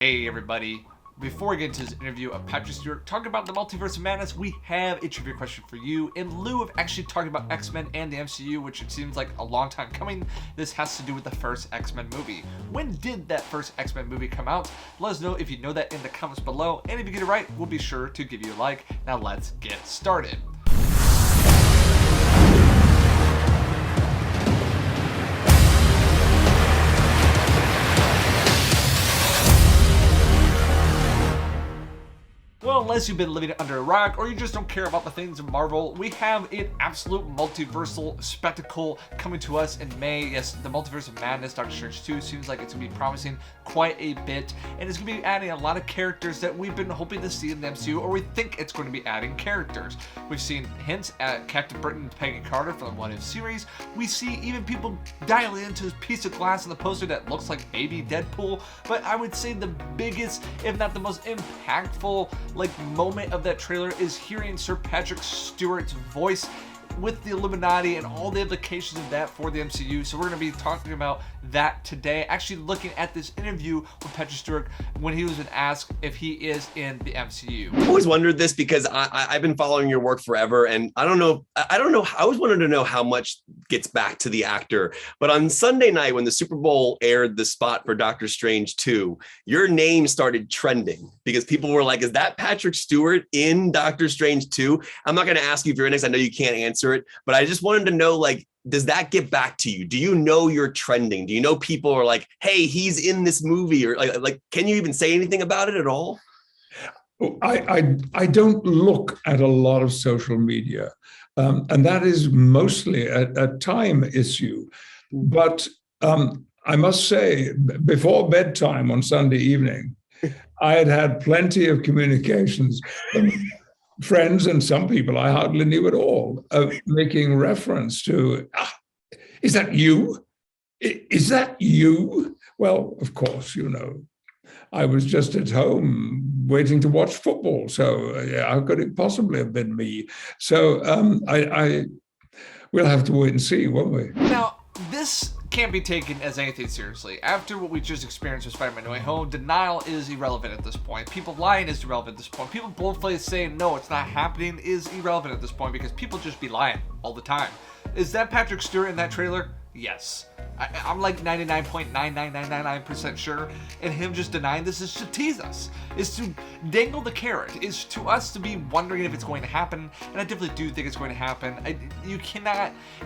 Hey everybody, before we get into this interview of Patrick Stewart talking about the Multiverse of Madness, we have a trivia question for you. In lieu of actually talking about X-Men and the MCU, which it seems like a long time coming, this has to do with the first X-Men movie. When did that first X-Men movie come out? Let us know if you know that in the comments below, and if you get it right, we'll be sure to give you a like. Now let's get started. Well, unless you've been living under a rock or you just don't care about the things of Marvel, we have an absolute multiversal spectacle coming to us in May. Yes, the Multiverse of Madness, Doctor Strange 2 seems like it's going to be promising quite a bit, and it's going to be adding a lot of characters that we've been hoping to see in the MCU, or we think it's going to be adding characters. We've seen hints at Captain Britain and Peggy Carter from the What If series. We see even people dialing into this piece of glass in the poster that looks like baby Deadpool, but I would say the biggest, if not the most impactful, moment of that trailer is hearing Sir Patrick Stewart's voice with the Illuminati and all the implications of that for the MCU. So we're going to be talking about that today, actually looking at this interview with Patrick Stewart when he was asked if he is in the MCU. I've always wondered this because I've been following your work forever, and I don't know. I always wanted to know how much gets back to the actor. But on Sunday night, when the Super Bowl aired the spot for Doctor Strange 2, your name started trending because people were like, "Is that Patrick Stewart in Doctor Strange 2?" I'm not going to ask you if you're in this. I know you can't answer it, but I just wanted to know, does that get back to you? Do you know you're trending? Do you know people are like, "Hey, he's in this movie," or can you even say anything about it at all? I don't look at a lot of social media, and that is mostly a time issue. But I must say, before bedtime on Sunday evening, I had plenty of communications from friends and some people I hardly knew at all, making reference to, "Is that you? Is that you?" Well, of course, I was just at home waiting to watch football. So how could it possibly have been me? So we'll have to wait and see, won't we? Now, this can't be taken as anything seriously. After what we just experienced with Spider-Man No Way Home, denial is irrelevant at this point. People lying is irrelevant at this point. People boldly saying, "No, it's not happening," is irrelevant at this point because people just be lying all the time. Is that Patrick Stewart in that trailer? Yes. I'm like 99.99999% sure, and him just denying this is to tease us, is to dangle the carrot, is to us to be wondering if it's going to happen, and I definitely do think it's going to happen. You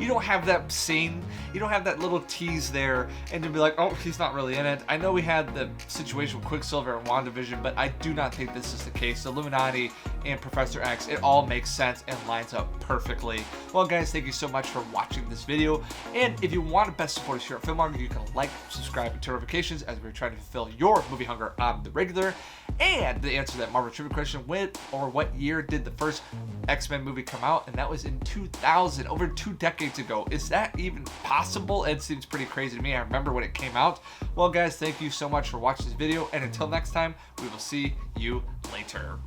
don't have that scene, you don't have that little tease there, and to be like, "Oh, he's not really in it." I know we had the situation with Quicksilver and WandaVision, but I do not think this is the case. The Illuminati and Professor X, it all makes sense and lines up perfectly. Well guys, thank you so much for watching this video, and if you want to best support us here at FilMonger, you can like, subscribe, and turn notifications as we're trying to fulfill your movie hunger on the regular. And the answer to that Marvel trivia question, when or what year did the first X-Men movie come out? And that was in 2000, over 2 decades ago. Is that even possible? It seems pretty crazy to me. I remember when it came out. Well guys, thank you so much for watching this video, and until next time, we will see you later.